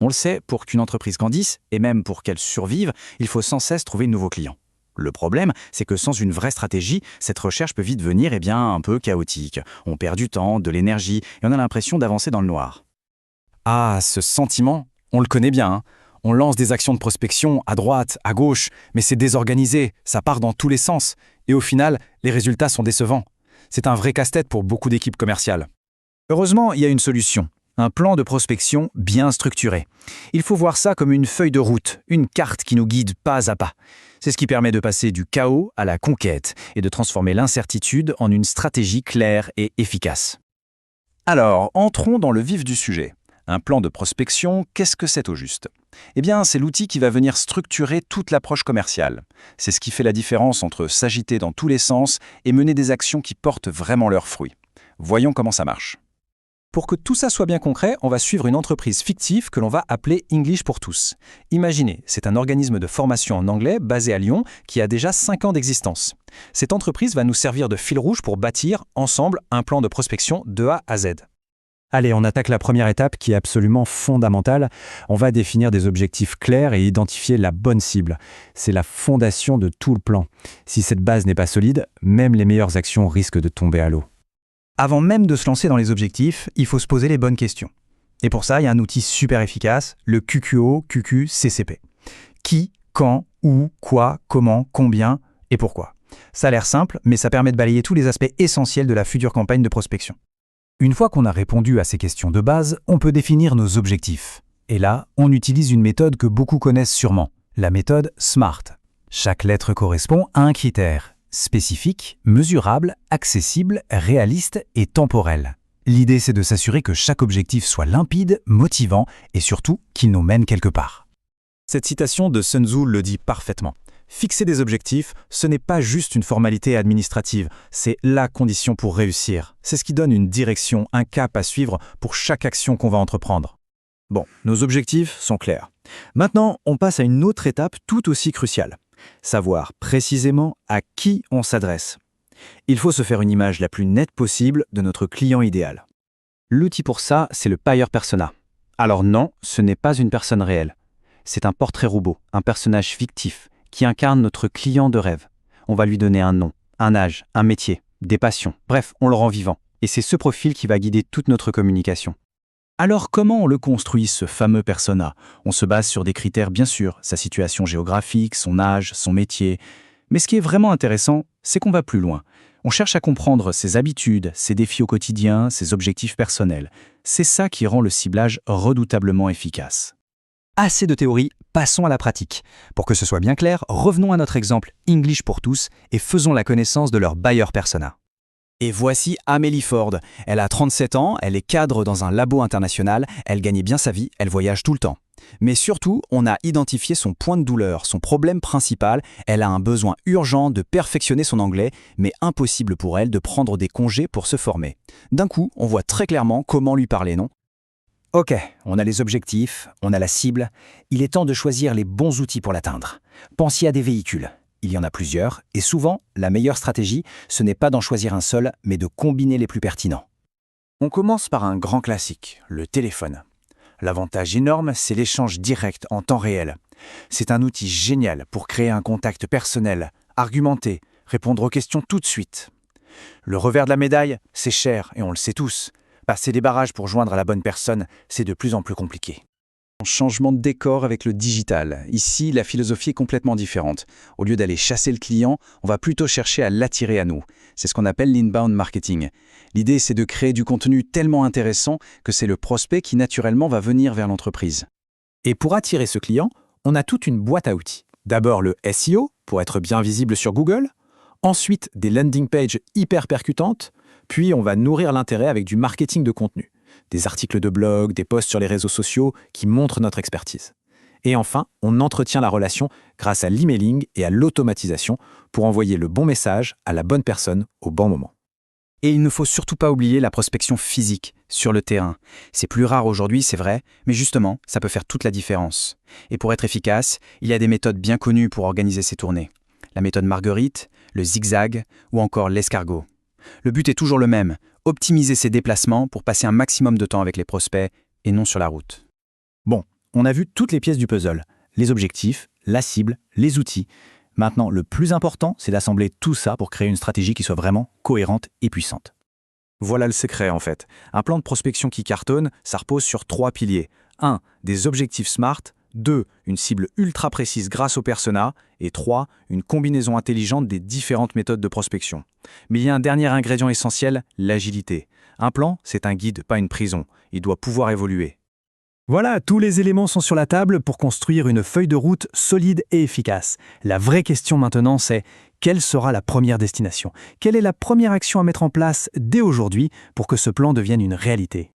On le sait, pour qu'une entreprise grandisse, et même pour qu'elle survive, il faut sans cesse trouver de nouveaux clients. Le problème, c'est que sans une vraie stratégie, cette recherche peut vite devenir un peu chaotique. On perd du temps, de l'énergie, et on a l'impression d'avancer dans le noir. Ah, ce sentiment, on le connaît bien, hein. On lance des actions de prospection à droite, à gauche, mais c'est désorganisé, ça part dans tous les sens. Et au final, les résultats sont décevants. C'est un vrai casse-tête pour beaucoup d'équipes commerciales. Heureusement, il y a une solution. Un plan de prospection bien structuré. Il faut voir ça comme une feuille de route, une carte qui nous guide pas à pas. C'est ce qui permet de passer du chaos à la conquête et de transformer l'incertitude en une stratégie claire et efficace. Alors, entrons dans le vif du sujet. Un plan de prospection, qu'est-ce que c'est au juste ? Eh bien, c'est l'outil qui va venir structurer toute l'approche commerciale. C'est ce qui fait la différence entre s'agiter dans tous les sens et mener des actions qui portent vraiment leurs fruits. Voyons comment ça marche. Pour que tout ça soit bien concret, on va suivre une entreprise fictive que l'on va appeler English pour tous. Imaginez, c'est un organisme de formation en anglais basé à Lyon qui a déjà 5 ans d'existence. Cette entreprise va nous servir de fil rouge pour bâtir, ensemble, un plan de prospection de A à Z. Allez, on attaque la première étape qui est absolument fondamentale. On va définir des objectifs clairs et identifier la bonne cible. C'est la fondation de tout le plan. Si cette base n'est pas solide, même les meilleures actions risquent de tomber à l'eau. Avant même de se lancer dans les objectifs, il faut se poser les bonnes questions. Et pour ça, il y a un outil super efficace, le QQO, QQCCP. Qui, quand, où, quoi, comment, combien et pourquoi. Ça a l'air simple, mais ça permet de balayer tous les aspects essentiels de la future campagne de prospection. Une fois qu'on a répondu à ces questions de base, on peut définir nos objectifs. Et là, on utilise une méthode que beaucoup connaissent sûrement, la méthode SMART. Chaque lettre correspond à un critère. Spécifique, mesurable, accessible, réaliste et temporel. L'idée, c'est de s'assurer que chaque objectif soit limpide, motivant et surtout qu'il nous mène quelque part. Cette citation de Sun Tzu le dit parfaitement. Fixer des objectifs, ce n'est pas juste une formalité administrative, c'est la condition pour réussir. C'est ce qui donne une direction, un cap à suivre pour chaque action qu'on va entreprendre. Bon, nos objectifs sont clairs. Maintenant, on passe à une autre étape tout aussi cruciale. Savoir précisément à qui on s'adresse. Il faut se faire une image la plus nette possible de notre client idéal. L'outil pour ça, c'est le buyer persona. Alors non, ce n'est pas une personne réelle. C'est un portrait robot, un personnage fictif, qui incarne notre client de rêve. On va lui donner un nom, un âge, un métier, des passions. Bref, on le rend vivant. Et c'est ce profil qui va guider toute notre communication. Alors comment on le construit, ce fameux persona ? On se base sur des critères bien sûr, sa situation géographique, son âge, son métier. Mais ce qui est vraiment intéressant, c'est qu'on va plus loin. On cherche à comprendre ses habitudes, ses défis au quotidien, ses objectifs personnels. C'est ça qui rend le ciblage redoutablement efficace. Assez de théorie, passons à la pratique. Pour que ce soit bien clair, revenons à notre exemple English pour tous et faisons la connaissance de leur buyer persona. Et voici Amélie Ford. Elle a 37 ans, elle est cadre dans un labo international, elle gagne bien sa vie, elle voyage tout le temps. Mais surtout, on a identifié son point de douleur, son problème principal. Elle a un besoin urgent de perfectionner son anglais, mais impossible pour elle de prendre des congés pour se former. D'un coup, on voit très clairement comment lui parler, non ? Ok, on a les objectifs, on a la cible. Il est temps de choisir les bons outils pour l'atteindre. Pensez à des véhicules. Il y en a plusieurs, et souvent, la meilleure stratégie, ce n'est pas d'en choisir un seul, mais de combiner les plus pertinents. On commence par un grand classique, le téléphone. L'avantage énorme, c'est l'échange direct en temps réel. C'est un outil génial pour créer un contact personnel, argumenté, répondre aux questions tout de suite. Le revers de la médaille, c'est cher, et on le sait tous. Passer des barrages pour joindre à la bonne personne, c'est de plus en plus compliqué. Changement de décor avec le digital. Ici, la philosophie est complètement différente. Au lieu d'aller chasser le client, on va plutôt chercher à l'attirer à nous. C'est ce qu'on appelle l'inbound marketing. L'idée, c'est de créer du contenu tellement intéressant que c'est le prospect qui naturellement va venir vers l'entreprise. Et pour attirer ce client, on a toute une boîte à outils. D'abord le SEO, pour être bien visible sur Google. Ensuite, des landing pages hyper percutantes. Puis, on va nourrir l'intérêt avec du marketing de contenu. Des articles de blog, des posts sur les réseaux sociaux qui montrent notre expertise. Et enfin, on entretient la relation grâce à l'emailing et à l'automatisation pour envoyer le bon message à la bonne personne au bon moment. Et il ne faut surtout pas oublier la prospection physique, sur le terrain. C'est plus rare aujourd'hui, c'est vrai, mais justement, ça peut faire toute la différence. Et pour être efficace, il y a des méthodes bien connues pour organiser ces tournées. La méthode Marguerite, le zigzag ou encore l'escargot. Le but est toujours le même, optimiser ses déplacements pour passer un maximum de temps avec les prospects et non sur la route. Bon, On a vu toutes les pièces du puzzle, les objectifs, la cible, les outils. Maintenant, le plus important, c'est d'assembler tout ça pour créer une stratégie qui soit vraiment cohérente et puissante. Voilà le secret en fait. Un plan de prospection qui cartonne, ça repose sur 3 piliers. 1. Des objectifs SMART. 2. Une cible ultra précise grâce au persona. Et 3. Une combinaison intelligente des différentes méthodes de prospection. Mais il y a un dernier ingrédient essentiel, l'agilité. Un plan, c'est un guide, pas une prison. Il doit pouvoir évoluer. Voilà, tous les éléments sont sur la table pour construire une feuille de route solide et efficace. La vraie question maintenant, c'est quelle sera la première destination? Quelle est la première action à mettre en place dès aujourd'hui pour que ce plan devienne une réalité?